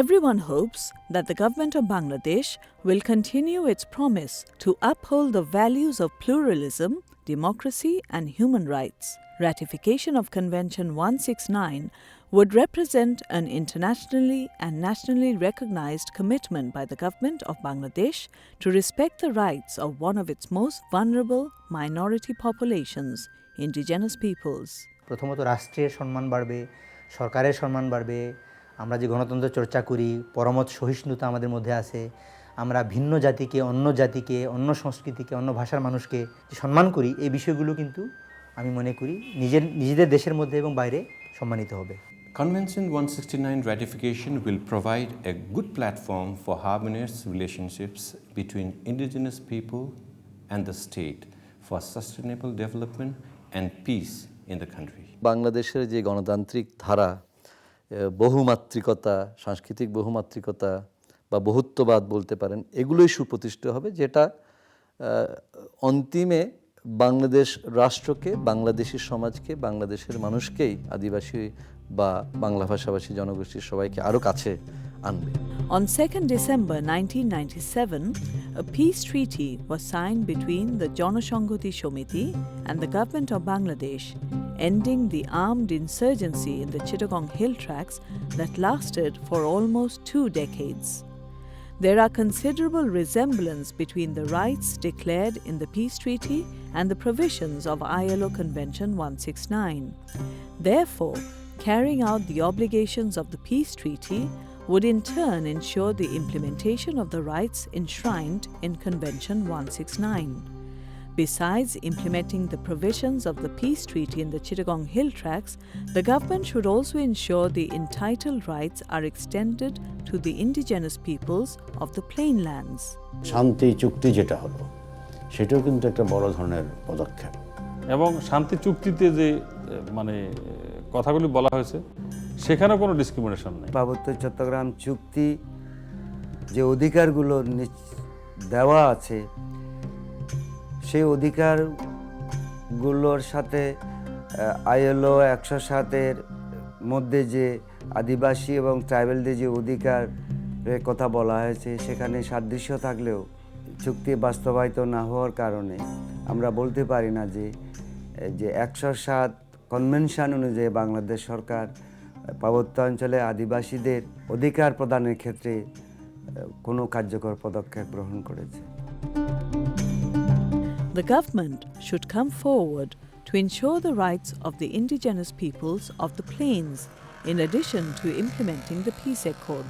Everyone hopes that the government of Bangladesh will continue its promise to uphold the values of pluralism, democracy, and human rights. Ratification of Convention 169 would represent an internationally and nationally recognized commitment by the government of Bangladesh to respect the rights of one of its most vulnerable minority populations, indigenous peoples. প্রথমত রাষ্ট্রের সম্মান বাড়বে, সরকারের সম্মান বাড়বে, আমরা যে গণতন্ত্র চর্চা করি, পরমত সহিষ্ণুতা আমাদের মধ্যে আছে, আমরা ভিন্ন জাতিকে, অন্য সংস্কৃতিকে, অন্য ভাষার মানুষকে সম্মান করি, এই বিষয়গুলো কিন্তু আমি মনে করি নিজেদের দেশের মধ্যে এবং বাইরে সম্মানিত হবে। Convention 169 ratification will provide a good platform for harmonious relationships between indigenous people and the state for sustainable development and peace in the country. বাংলাদেশের যে গণতান্ত্রিক ধারা, বহুমাত্রিকতা, সাংস্কৃতিক বহুমাত্রিকতা বা বহুত্ববাদ বলতে পারেন, এগুলোই সুপ্রতিষ্ঠিত হবে, যেটা অন্তিমে বাংলাদেশ রাষ্ট্রকে, বাংলাদেশি সমাজকে, বাংলাদেশের মানুষকেই, আদিবাসী বা বাংলা ভাষাভাষী জনগোষ্ঠীর সবাইকে আরও কাছে আনবে। On 2nd December 1997, a peace treaty was signed between the Janashanghati Shomiti and the government of Bangladesh, ending the armed insurgency in the Chittagong Hill Tracts that lasted for almost 2 decades. There are considerable resemblance between the rights declared in the peace treaty and the provisions of ILO Convention 169. Therefore, carrying out the obligations of the peace treaty would in turn ensure the implementation of the rights enshrined in Convention 169. Besides implementing the provisions of the peace treaty in the Chittagong Hill Tracts, the government should also ensure the entitled rights are extended to the indigenous peoples of the plainlands. শান্তি চুক্তি যেটা হলো সেটাও কিন্তু একটা বড় ধরনের পদক্ষেপ, এবং শান্তি চুক্তিতে যে মানে কথাগুলি বলা হয়েছে সেখানে কোনো ডিসক্রিমিনেশন নেই। পার্বত্য চট্টগ্রাম চুক্তি যে অধিকারগুলো দেওয়া আছে, সেই অধিকারগুলোর সাথে ILO 107-এর মধ্যে যে আদিবাসী এবং ট্রাইবেলদের যে অধিকারের কথা বলা হয়েছে, সেখানে সাদৃশ্য থাকলেও চুক্তি বাস্তবায়িত না হওয়ার কারণে আমরা বলতে পারি না যে 107 কনভেনশন অনুযায়ী বাংলাদেশ সরকার পার্বত্য অঞ্চলে আদিবাসীদের অধিকার প্রদানের ক্ষেত্রে কোনো কার্যকর পদক্ষেপ গ্রহণ করেছে। The government should come forward to ensure the rights of the indigenous peoples of the plains, in addition to implementing the Peace Accord.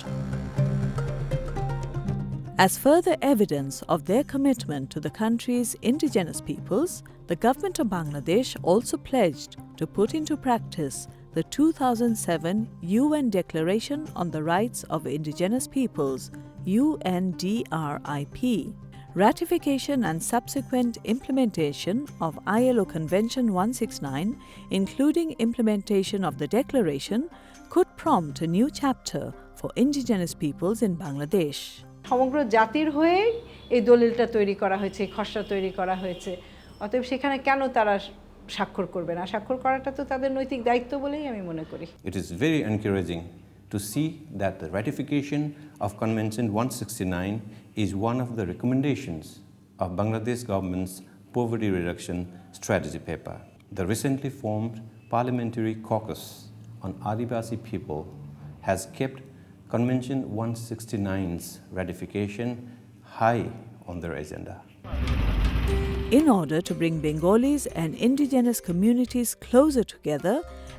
As further evidence of their commitment to the country's indigenous peoples, the government of Bangladesh also pledged to put into practice the 2007 UN Declaration on the Rights of Indigenous Peoples, UNDRIP. Ratification and subsequent implementation of ILO Convention 169, including implementation of the declaration, could prompt a new chapter for indigenous peoples in Bangladesh. সমগ্র জাতির হয়ে এই দলিলটা তৈরি করা হয়েছে, খসড়া তৈরি করা হয়েছে। অতএব সেখানে কেন তারা স্বাক্ষর করবে না? স্বাক্ষর করাটা তো তাদের নৈতিক দায়িত্ব বলেই আমি মনে করি। It is very encouraging to see that the ratification of Convention 169 is one of the recommendations of Bangladesh government's poverty reduction strategy paper. The recently formed Parliamentary Caucus on Adivasi people has kept Convention 169's ratification high on their agenda. In order to bring Bengalis and indigenous communities closer together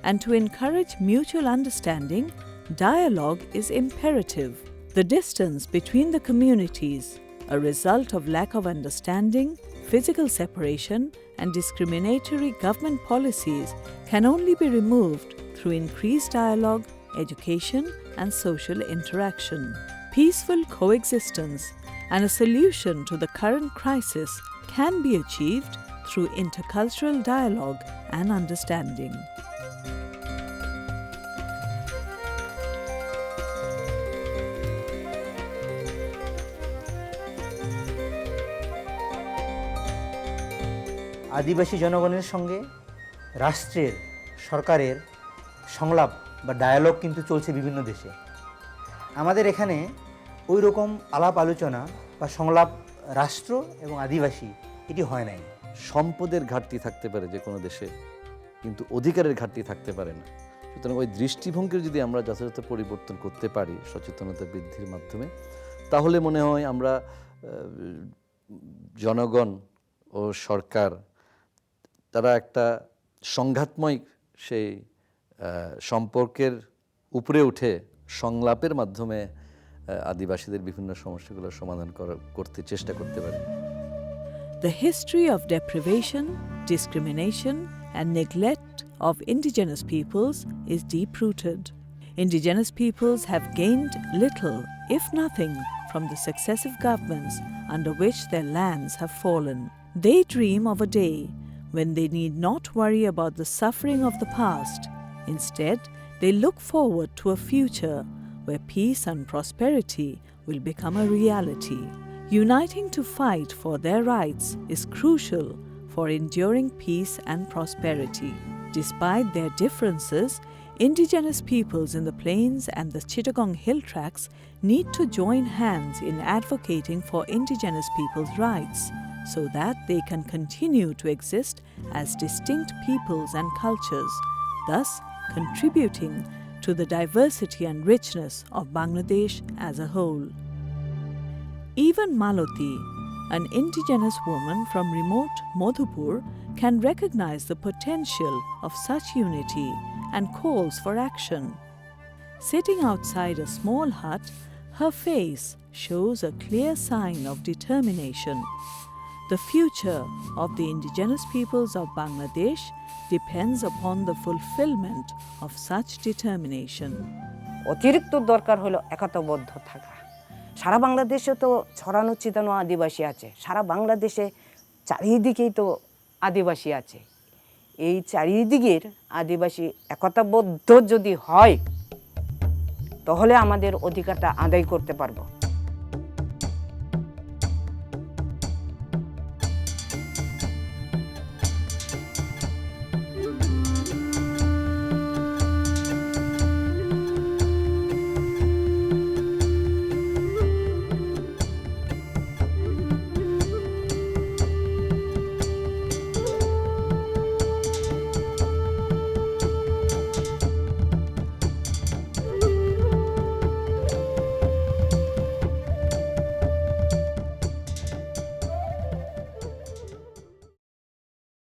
and to encourage mutual understanding, dialogue is imperative. The distance between the communities, a result of lack of understanding, physical separation, and discriminatory government policies, can only be removed through increased dialogue, education, and social interaction. Peaceful coexistence and a solution to the current crisis can be achieved through intercultural dialogue and understanding. আদিবাসী জনগণের সঙ্গে রাষ্ট্রের, সরকারের সংলাপ বা dialogue কিন্তু চলছে বিভিন্ন দেশে। আমাদের এখানে ওই রকম আলাপ আলোচনা বা সংলাপ রাষ্ট্র এবং আদিবাসী এটি হয় নাই। সম্পদের ঘাটতি থাকতে পারে যে কোনো দেশে, কিন্তু অধিকারের ঘাটতি থাকতে পারে না। সুতরাং ওই দৃষ্টিভঙ্গির যদি আমরা যথাযথ পরিবর্তন করতে পারি সচেতনতা বৃদ্ধির মাধ্যমে, তাহলে মনে হয় আমরা জনগণ ও সরকার তারা একটা সংঘাতময় সেই সম্পর্কের উপরে উঠে সংলাপের মাধ্যমে আদিবাসীদের বিভিন্ন সমস্যাগুলোর সমাধান করতে চেষ্টা করতে পারে। The history of deprivation, discrimination, and neglect of indigenous peoples is deep-rooted. Indigenous peoples have gained little, if nothing, from the successive governments under which their lands have fallen. They dream of a day when they need not worry about the suffering of the past. Instead, they look forward to a future where peace and prosperity will become a reality. Uniting to fight for their rights is crucial for enduring peace and prosperity. Despite their differences, indigenous peoples in the plains and the Chittagong hill tracts need to join hands in advocating for indigenous peoples' rights so that they can continue to exist as distinct peoples and cultures, thus contributing to the diversity and richness of Bangladesh as a whole. Even Maloti, an indigenous woman from remote Madhupur, can recognize the potential of such unity and calls for action. Sitting outside a small hut, her face shows a clear sign of determination. The future of the indigenous peoples of Bangladesh depends upon the fulfillment of such determination. অতিরিক্ত দরকার হলো একতাবদ্ধ থাকা। সারা বাংলাদেশে তো ছড়ানো ছিটানো আদিবাসী আছে, সারা বাংলাদেশে চারিদিকেই তো আদিবাসী আছে। এই চারিদিকের আদিবাসী একতাবদ্ধ যদি হয় তাহলে আমাদের অধিকারটা আদায় করতে পারবো।